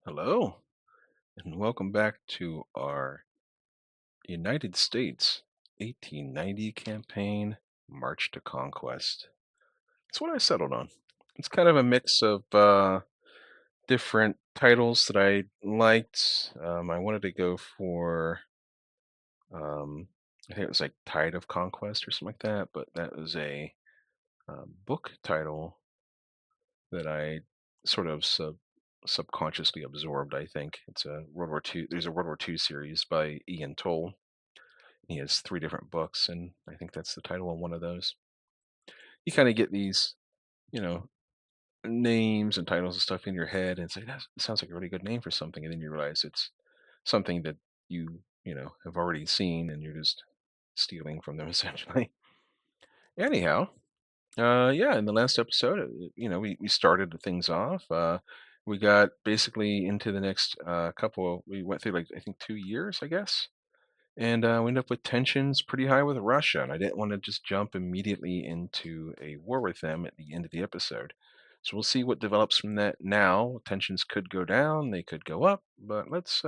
Hello, and welcome back to our United States 1890 campaign, March to Conquest. That's what I settled on. It's kind of a mix of different titles that I liked. I wanted to go for, um, I think it was like Tide of Conquest or something like that, but that was a book title that I sort of subconsciously absorbed. I think it's a World War II. There's a World War II series by Ian Toll. He has three different books, and I think that's the title of one of those. You kind of get these, you know, names and titles and stuff in your head, and it's like that sounds like a really good name for something, and then you realize it's something that you have already seen, and you're just stealing from them essentially. Anyhow, yeah, in the last episode, we started things off. We got basically into the next couple. We went through like I think 2 years, I guess, and we ended up with tensions pretty high with Russia. And I didn't want to just jump immediately into a war with them at the end of the episode. So we'll see what develops from that. Now tensions could go down, they could go up, but let's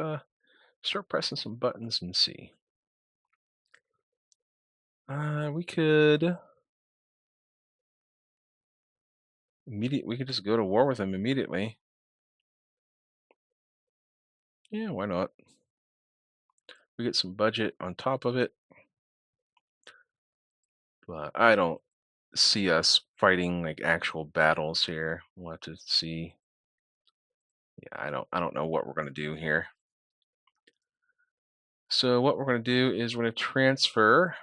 start pressing some buttons and see. We could we could just go to war with them immediately. Yeah, why not? We get some budget on top of it, but I don't see us fighting like actual battles here. We'll have to see. Yeah, I don't know what we're gonna do here. So what we're gonna do is we're gonna transfer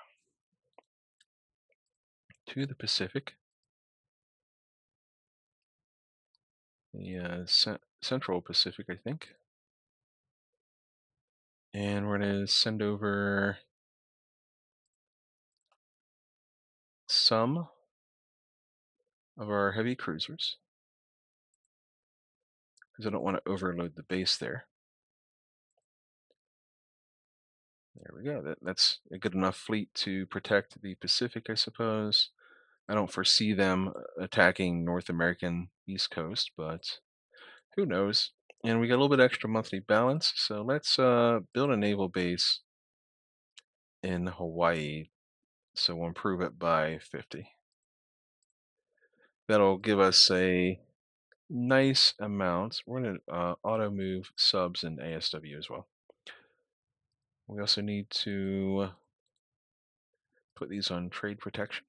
to the Pacific, the Central Pacific, I think, and we're gonna send over some of our heavy cruisers because I don't want to overload the base there. There we go. That's a good enough fleet to protect the Pacific, I suppose. I don't foresee them attacking North American East Coast, but who knows? And we got a little bit extra monthly balance, so let's build a naval base in Hawaii. So we'll improve it by 50. That'll give us a nice amount. We're going to auto move subs and ASW as well. We also need to put these on trade protection.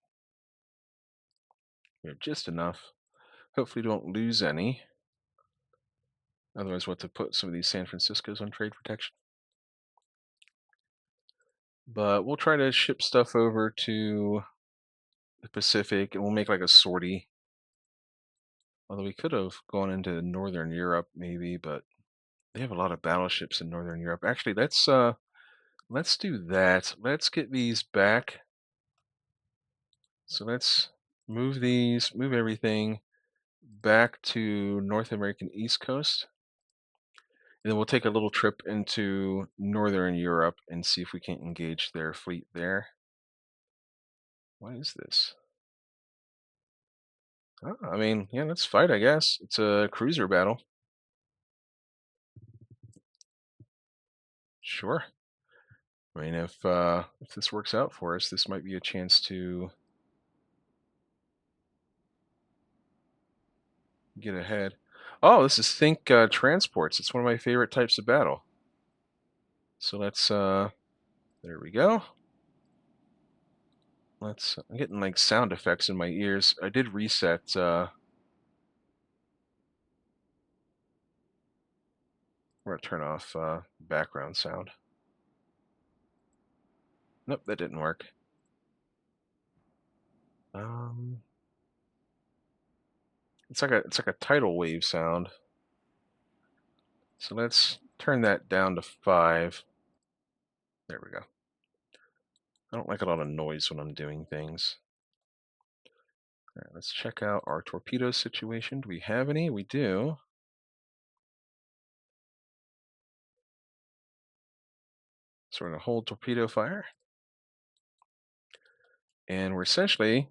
We have just enough. Hopefully don't lose any. Otherwise we'll have to put some of these San Franciscos on trade protection. But we'll try to ship stuff over to the Pacific and we'll make like a sortie. Although we could have gone into Northern Europe maybe, but they have a lot of battleships in Northern Europe. Actually, let's do that. Let's get these back. So let's move everything back to North American East Coast. And then we'll take a little trip into Northern Europe and see if we can engage their fleet there. What is this? Oh, I mean, yeah, let's fight, I guess. It's a cruiser battle. Sure. I mean, if this works out for us, this might be a chance to get ahead. Oh, this is Think Transports. It's one of my favorite types of battle. So let's, there we go. I'm getting like sound effects in my ears. I did reset, we're gonna turn off background sound. Nope, that didn't work. Um, it's like a tidal wave sound. So let's turn that down to 5. There we go. I don't like a lot of noise when I'm doing things. All right, let's check out our torpedo situation. Do we have any? We do. So we're going to hold torpedo fire. And we're essentially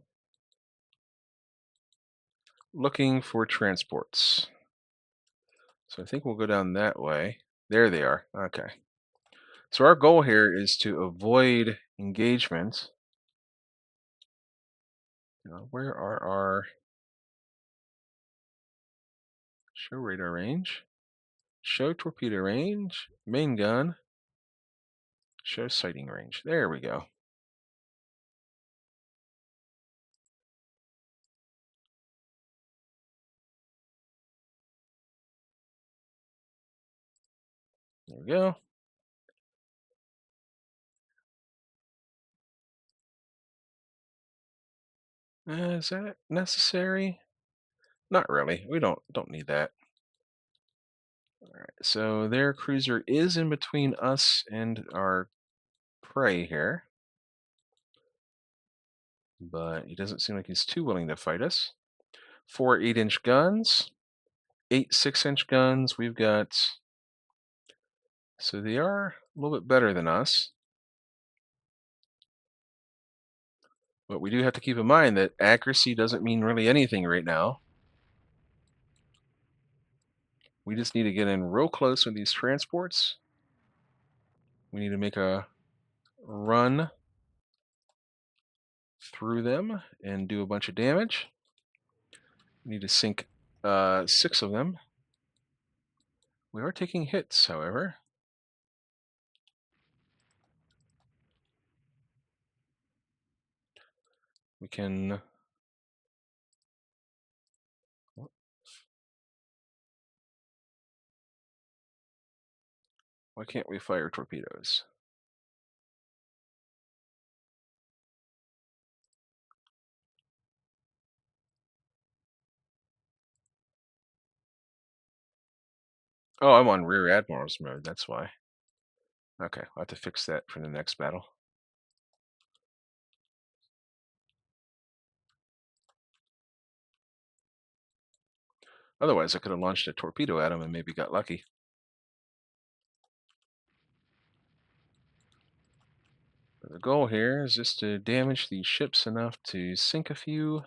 looking for transports. So I think we'll go down that way. There they are. Okay. So our goal here is to avoid engagement. Where are our show radar range? Show torpedo range, main gun, show sighting range. There we go. There we go. Is that necessary? Not really. We don't need that. All right. So their cruiser is in between us and our prey here, but he doesn't seem like he's too willing to fight us. 4 8-inch guns, 8 6-inch guns. We've got, so they are a little bit better than us. But we do have to keep in mind that accuracy doesn't mean really anything right now. We just need to get in real close with these transports. We need to make a run through them and do a bunch of damage. We need to sink 6 of them. We are taking hits, however. We can. Why can't we fire torpedoes? Oh, I'm on Rear Admiral's mode, that's why. Okay, I'll have to fix that for the next battle. Otherwise, I could have launched a torpedo at him and maybe got lucky. But the goal here is just to damage these ships enough to sink a few.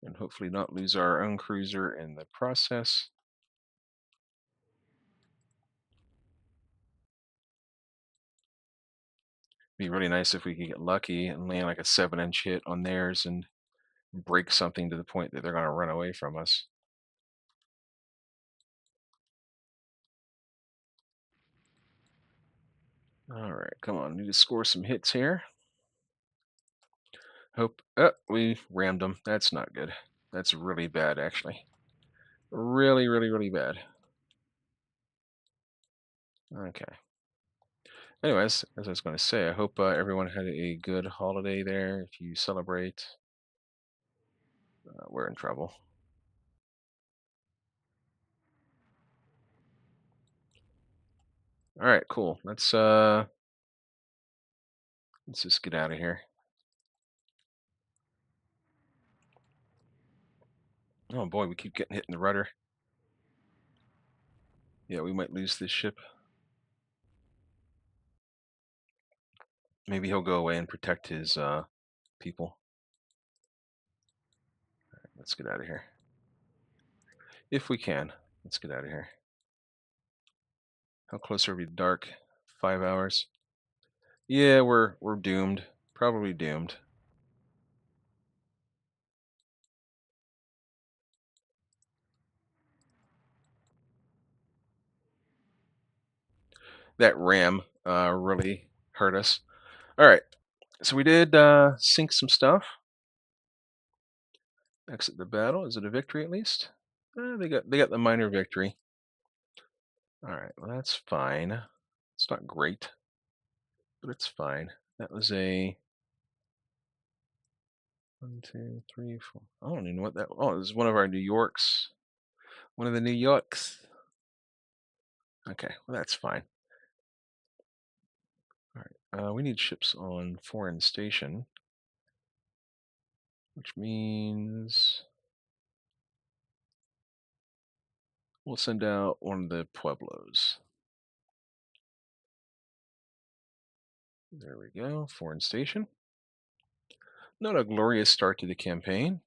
And hopefully not lose our own cruiser in the process. Be really nice if we could get lucky and land like a 7-inch hit on theirs and break something to the point that they're going to run away from us. All right, come on. Need to score some hits here. Hope. We rammed them. That's not good. That's really bad, actually. Really, really, really bad. Okay. Anyways, as I was going to say, I hope everyone had a good holiday there. If you celebrate, we're in trouble. All right, cool. Let's just get out of here. Oh boy, we keep getting hit in the rudder. Yeah, we might lose this ship. Maybe he'll go away and protect his people. Let's get out of here. If we can. Let's get out of here. How close are we to dark? 5 hours. Yeah, we're doomed. Probably doomed. That ram really hurt us. All right. So we did sink some stuff. Exit the battle. Is it a victory at least? They got the minor victory. All right. Well, that's fine. It's not great, but it's fine. That was a 1, 2, 3, 4. I don't even know what that. Oh, it was one of our New Yorks. One of the New Yorks. Okay. Well, that's fine. All right. We need ships on foreign station, which means we'll send out one of the Pueblos. There we go. Foreign station. Not a glorious start to the campaign.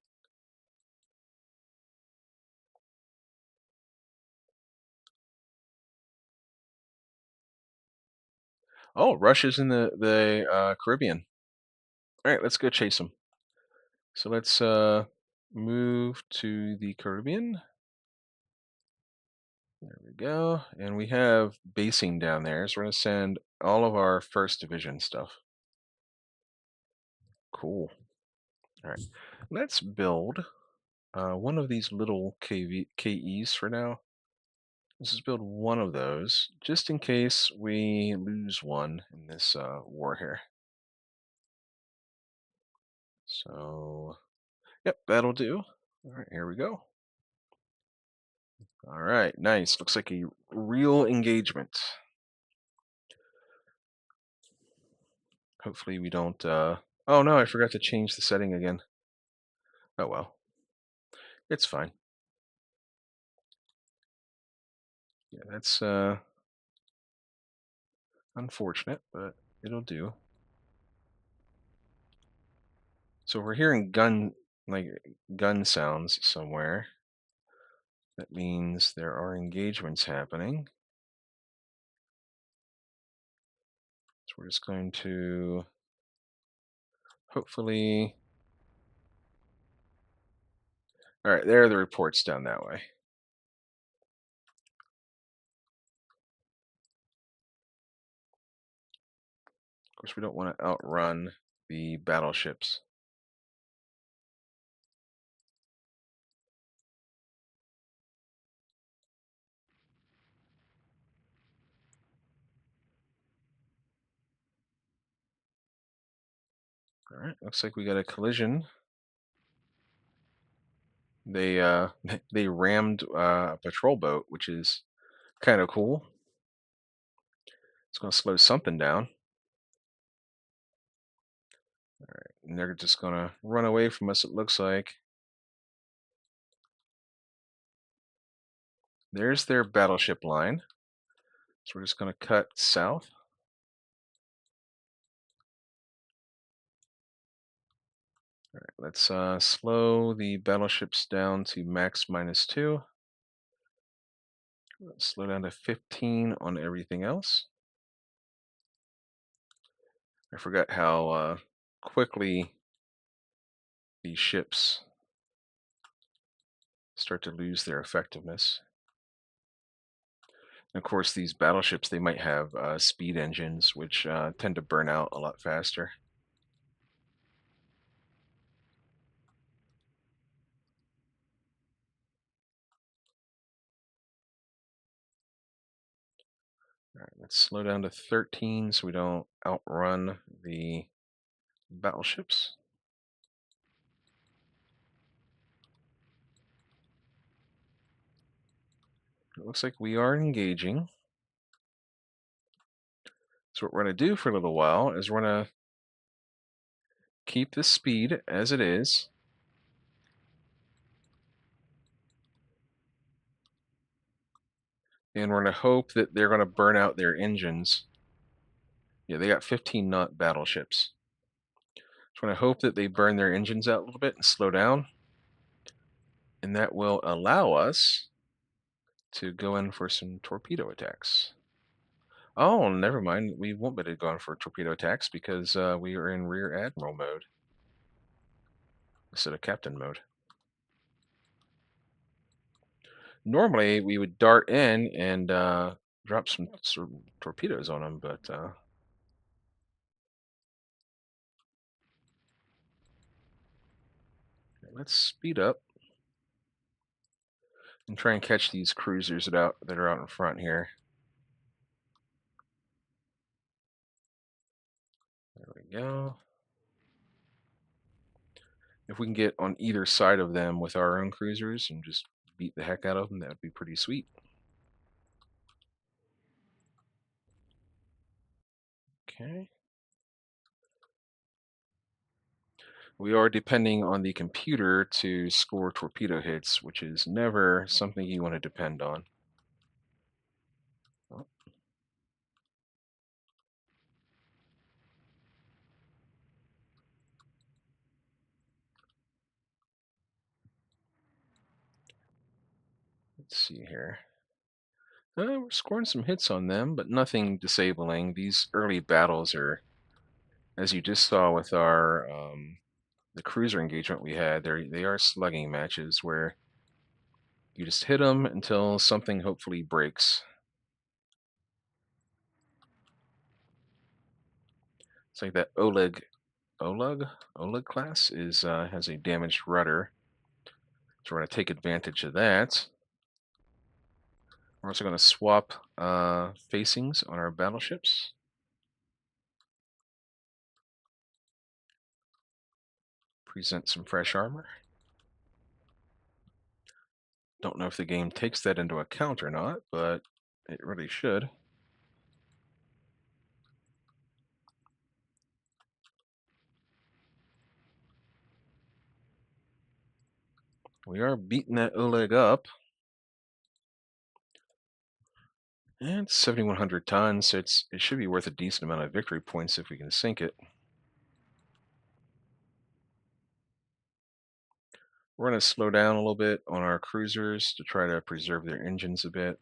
Oh, Russia's in the Caribbean. All right, let's go chase them. So let's move to the Caribbean. There we go. And we have basing down there. So we're going to send all of our first division stuff. Cool. All right. Let's build one of these little KEs for now. Let's just build one of those just in case we lose one in this war here. So, yep, that'll do. All right, here we go. All right, nice. Looks like a real engagement. Hopefully we don't. Oh no, I forgot to change the setting again. Oh well, it's fine. Yeah, that's unfortunate, but it'll do. So we're hearing gun sounds somewhere. That means there are engagements happening. So we're just going to hopefully. All right, there are the reports down that way. Of course, we don't want to outrun the battleships. All right, looks like we got a collision. They they rammed a patrol boat, which is kind of cool. It's going to slow something down. All right, and they're just going to run away from us, it looks like. There's their battleship line. So we're just going to cut south. All right, let's slow the battleships down to max -2. Let's slow down to 15 on everything else. I forgot how quickly these ships start to lose their effectiveness. And of course, these battleships, they might have speed engines, which tend to burn out a lot faster. All right, let's slow down to 13 so we don't outrun the battleships. It looks like we are engaging. So what we're going to do for a little while is we're going to keep the speed as it is. And we're going to hope that they're going to burn out their engines. Yeah, they got 15-knot battleships. So I'm going to hope that they burn their engines out a little bit and slow down. And that will allow us to go in for some torpedo attacks. Oh, never mind. We won't be able to go in for torpedo attacks because we are in rear admiral mode instead of captain mode. Normally, we would dart in and drop some torpedoes on them, but let's speed up and try and catch these cruisers that are out in front here. There we go. If we can get on either side of them with our own cruisers and just beat the heck out of them, that would be pretty sweet. Okay. We are depending on the computer to score torpedo hits, which is never something you want to depend on. Oh, Let's see here. We're scoring some hits on them, but nothing disabling. These early battles are, as you just saw with our the cruiser engagement we had. They are slugging matches where you just hit them until something hopefully breaks. It's like that Oleg class is has a damaged rudder, so we're going to take advantage of that. We're also going to swap facings on our battleships. Present some fresh armor. Don't know if the game takes that into account or not, but it really should. We are beating that Oleg up. And it's 7,100 tons, so it should be worth a decent amount of victory points if we can sink it. We're going to slow down a little bit on our cruisers to try to preserve their engines a bit.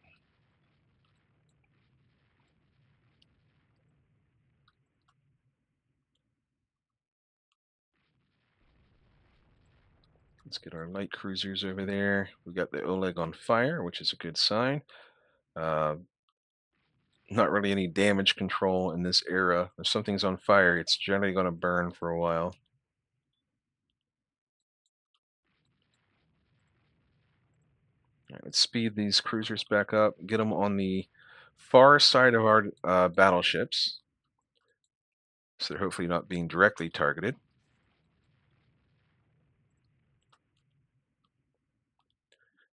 Let's get our light cruisers over there. We got the Oleg on fire, which is a good sign. Uh, not really any damage control in this era. If something's on fire, it's generally going to burn for a while. All right, let's speed these cruisers back up, get them on the far side of our battleships, so they're hopefully not being directly targeted.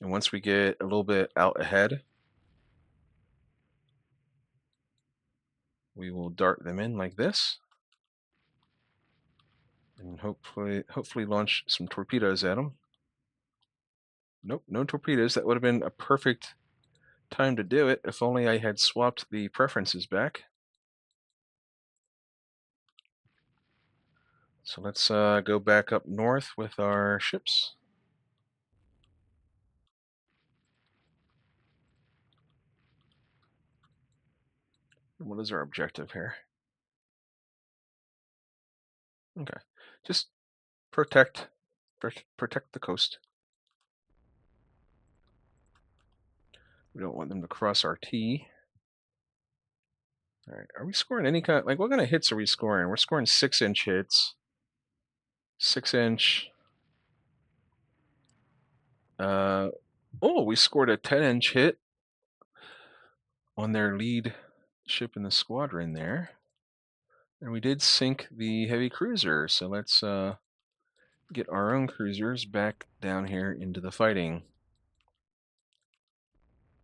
And once we get a little bit out ahead, we will dart them in like this, and hopefully launch some torpedoes at them. Nope, no torpedoes. That would have been a perfect time to do it if only I had swapped the preferences back. So let's go back up north with our ships. What is our objective here? Okay, just protect the coast. We don't want them to cross our T. All right, are we scoring any kind? Like, what kind of hits are we scoring? We're scoring 6-inch hits. 6-inch. Oh, we scored a 10-inch hit on their lead ship in the squadron there. And we did sink the heavy cruiser, so let's get our own cruisers back down here into the fighting.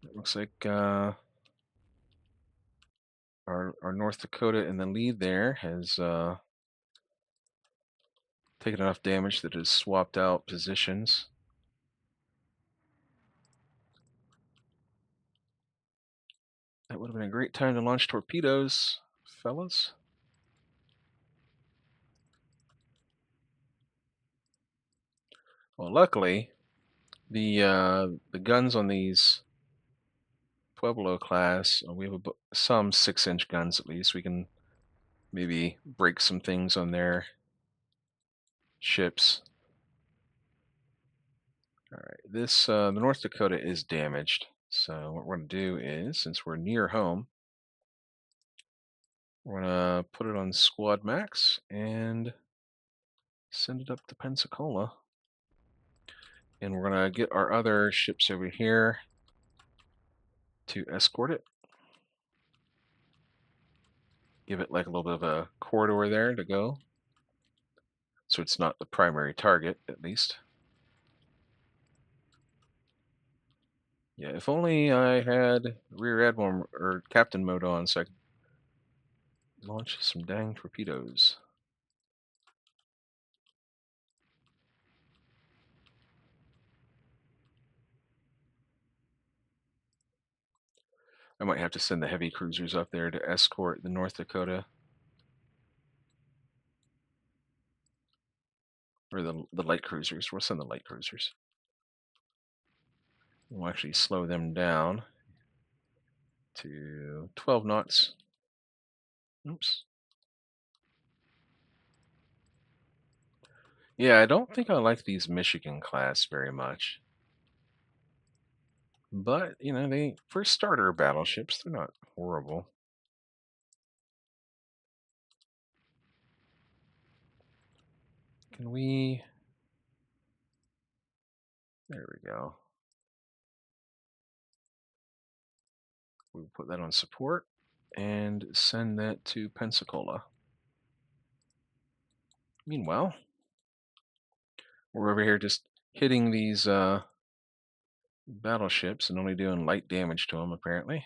It looks like our North Dakota in the lead there has taken enough damage that it has swapped out positions. That would have been a great time to launch torpedoes, fellas. Well, luckily, the guns on these Pueblo class, we have some 6-inch guns at least. We can maybe break some things on their ships. All right, this the North Dakota is damaged. So what we're going to do is, since we're near home, we're going to put it on Squad Max and send it up to Pensacola. And we're going to get our other ships over here to escort it. Give it like a little bit of a corridor there to go, so it's not the primary target, at least. Yeah, if only I had Rear Admiral or Captain mode on so I could launch some dang torpedoes. I might have to send the heavy cruisers up there to escort the North Dakota. Or the light cruisers. We'll send the light cruisers. We'll actually slow them down to 12 knots. Oops. Yeah, I don't think I like these Michigan class very much. But, they for starter battleships, they're not horrible. Can we There we go. We'll put that on support and send that to Pensacola. Meanwhile, we're over here just hitting these battleships and only doing light damage to them, apparently.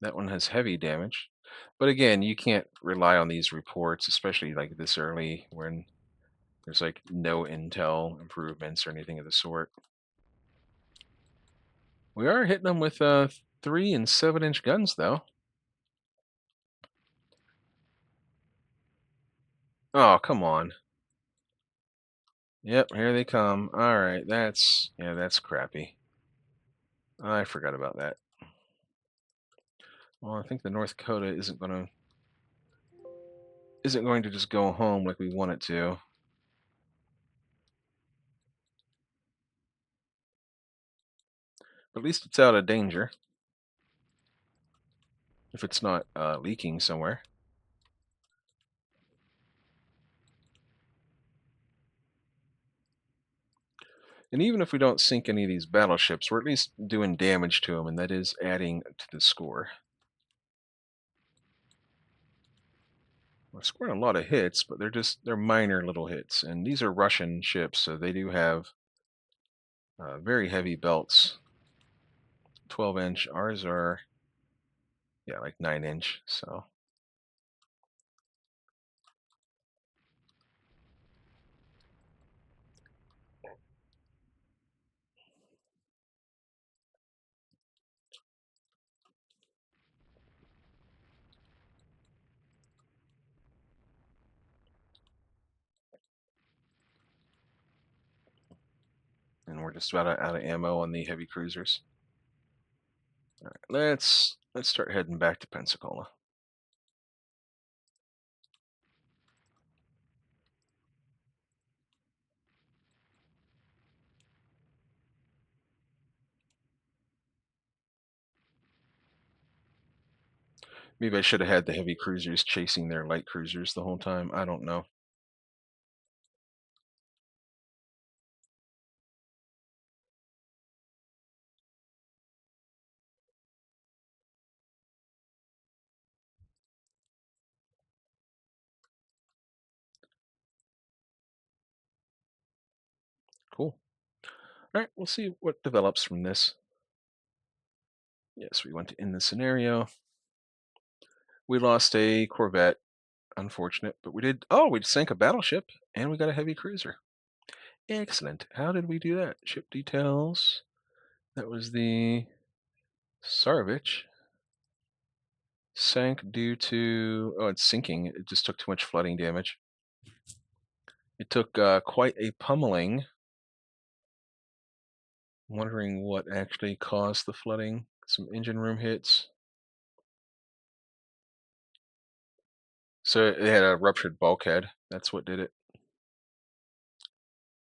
That one has heavy damage. But again, you can't rely on these reports, especially like this early when there's like no intel improvements or anything of the sort. We are hitting them with 3 and 7 inch guns, though. Oh, come on. Yep, here they come. All right, that's crappy. I forgot about that. Well, I think the North Dakota isn't going to just go home like we want it to. But at least it's out of danger if it's not leaking somewhere. And even if we don't sink any of these battleships, we're at least doing damage to them, and that is adding to the score. We're scoring a lot of hits, but they're minor little hits, and these are Russian ships, so they do have very heavy belts. 12 inch. Ours are, yeah, like 9 inch. So and we're just about out of ammo on the heavy cruisers. All right, let's start heading back to Pensacola. Maybe I should have had the heavy cruisers chasing their light cruisers the whole time. I don't know. Cool. All right, we'll see what develops from this. Yes, we want to end the scenario. We lost a Corvette, unfortunate, but we did. Oh, we sank a battleship and we got a heavy cruiser. Excellent. How did we do that? Ship details. That was the Sarvich. Sank due to, oh, it's sinking. It just took too much flooding damage. It took quite a pummeling. Wondering what actually caused the flooding. Some engine room hits. So it had a ruptured bulkhead. That's what did it.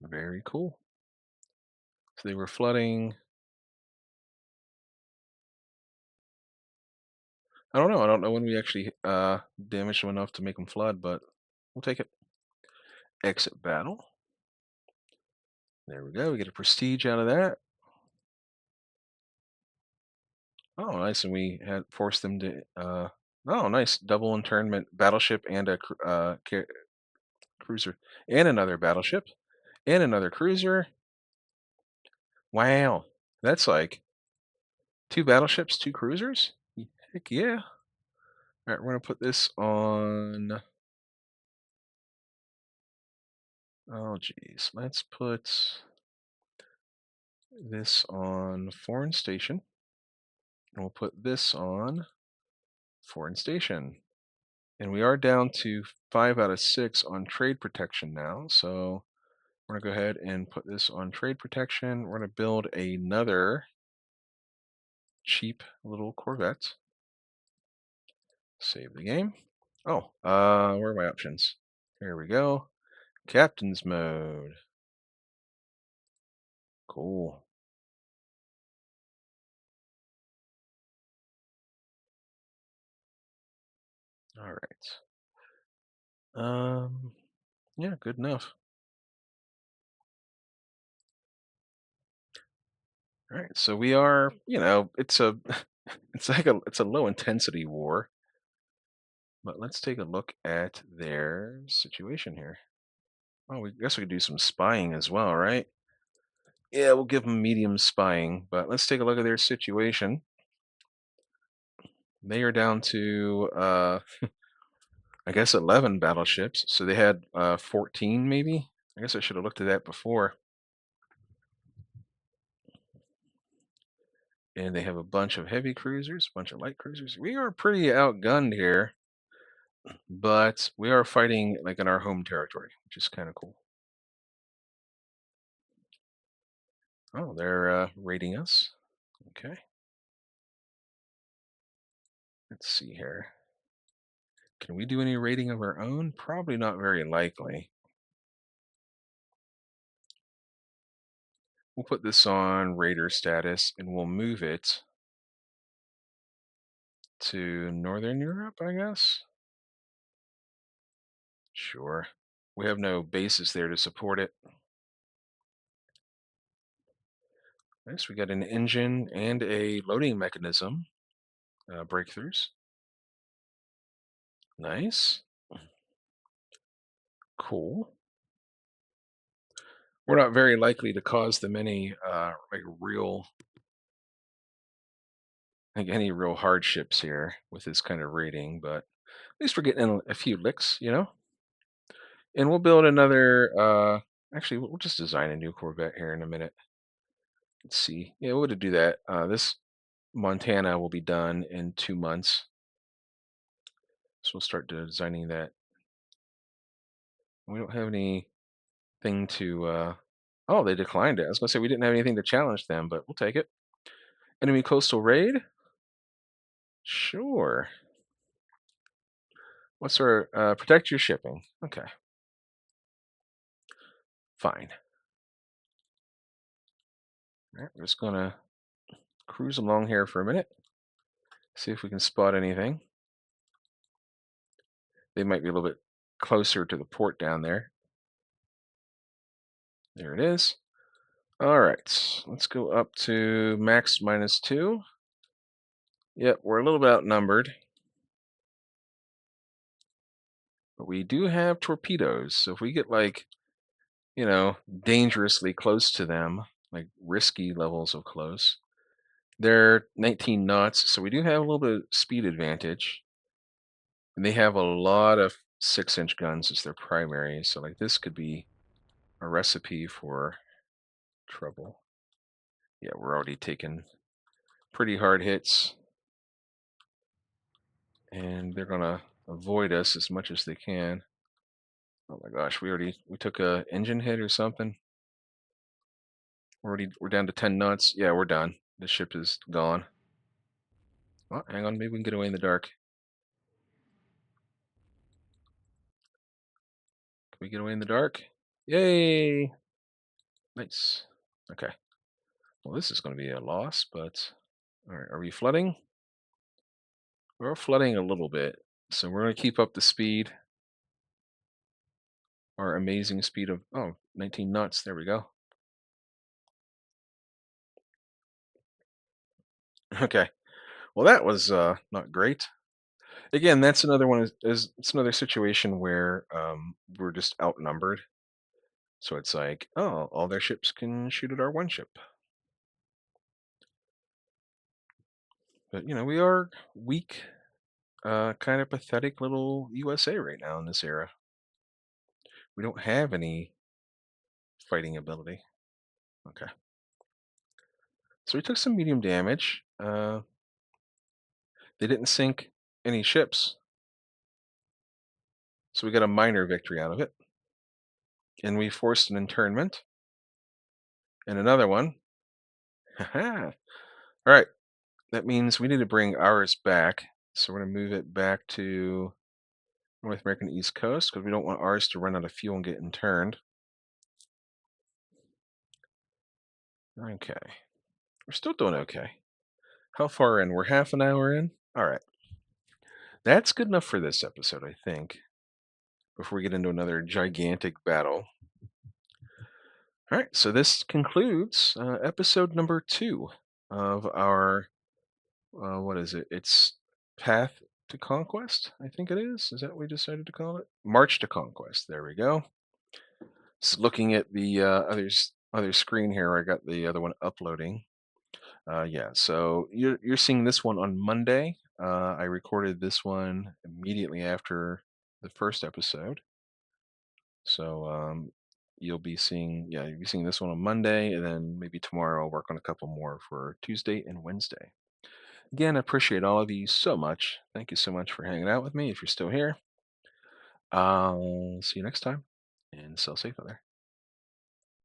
Very cool. So they were flooding. I don't know. I don't know when we actually damaged them enough to make them flood, but we'll take it. Exit battle. There we go. We get a prestige out of that. Oh, nice. And we had forced them to. Oh, nice. Double internment battleship and a cruiser. And another battleship. And another cruiser. Wow. That's like 2 battleships, 2 cruisers? Heck yeah. All right, we're going to put this on. Oh, geez. Let's put this on foreign station. And we'll put this on foreign station. And we are down to 5 out of 6 on trade protection now. So We're going to go ahead and put this on trade protection. We're going to build another cheap little Corvette. Save the game. Oh, where are my options? Here we go. Captain's mode. Cool. All right. Um, yeah, good enough. All right, so we are, it's a it's a low intensity war, but let's take a look at their situation here. Oh, we guess we could do some spying as well, right? Yeah, we'll give them medium spying, but let's take a look at their situation. They are down to I guess 11 battleships. So they had 14 maybe. I guess I should have looked at that before. And they have a bunch of heavy cruisers, a bunch of light cruisers. We are pretty outgunned here, but we are fighting like in our home territory, which is kind of cool. Oh, they're raiding us. Okay, let's see here. Can we do any raiding of our own? Probably not very likely. We'll put this on raider status and we'll move it to Northern Europe, I guess. Sure. We have no bases there to support it. Nice. We got an engine and a loading mechanism breakthroughs. Nice. Cool. We're not very likely to cause them any any real hardships here with this kind of rating, but at least we're getting in a few licks. And we'll build another. Actually, we'll just design a new Corvette here in a minute. Let's see. Yeah, we'll do that. This Montana will be done in 2 months, so we'll start designing that. We don't have anything to. Oh, they declined it. I was gonna say we didn't have anything to challenge them, but we'll take it. Enemy coastal raid. Sure. What's our protect your shipping? Okay, fine. All right, we're just gonna cruise along here for a minute, see if we can spot anything. They might be a little bit closer to the port down there. There it is. All right, let's go up to max -2. Yep, we're a little bit outnumbered, but we do have torpedoes. So if we get dangerously close to them, like risky levels of close, they're 19 knots. So we do have a little bit of speed advantage. And they have a lot of 6-inch guns as their primary. So like this could be a recipe for trouble. Yeah, we're already taking pretty hard hits. And they're gonna avoid us as much as they can. Oh my gosh, we took a engine hit or something. We're down to 10 knots. Yeah, we're done. The ship is gone. Oh, hang on, maybe we can get away in the dark. Can we get away in the dark? Yay! Nice. Okay. Well, this is going to be a loss, but all right. Are we flooding? We're flooding a little bit, so we're going to keep up the speed. Our amazing speed of 19 knots. There we go. Okay. Well, that was not great. Again, that's another one. Is it's another situation where we're just outnumbered. So it's like, oh, all their ships can shoot at our one ship. But we are weak, kind of pathetic little USA right now in this era. We don't have any fighting ability. Okay. So we took some medium damage. They didn't sink any ships, so we got a minor victory out of it. and we forced an internment, and another one. Haha. All right, that means we need to bring ours back. So we're going to move it back to North American East Coast because we don't want ours to run out of fuel and get interned. Okay, we're still doing okay. How far in? We're half an hour in? All right. That's good enough for this episode, I think, before we get into another gigantic battle. All right, so this concludes episode number 2 of our, what is it? It's Path to Conquest, I think it is. Is that what we decided to call it? March to Conquest. There we go. Just looking at the other screen here, I got the other one uploading. Yeah, so you're seeing this one on Monday. I recorded this one immediately after the first episode, so you'll be seeing this one on Monday, and then maybe tomorrow I'll work on a couple more for Tuesday and Wednesday. Again, I appreciate all of you so much. Thank you so much for hanging out with me. If you're still here, I'll see you next time, and stay safe out there.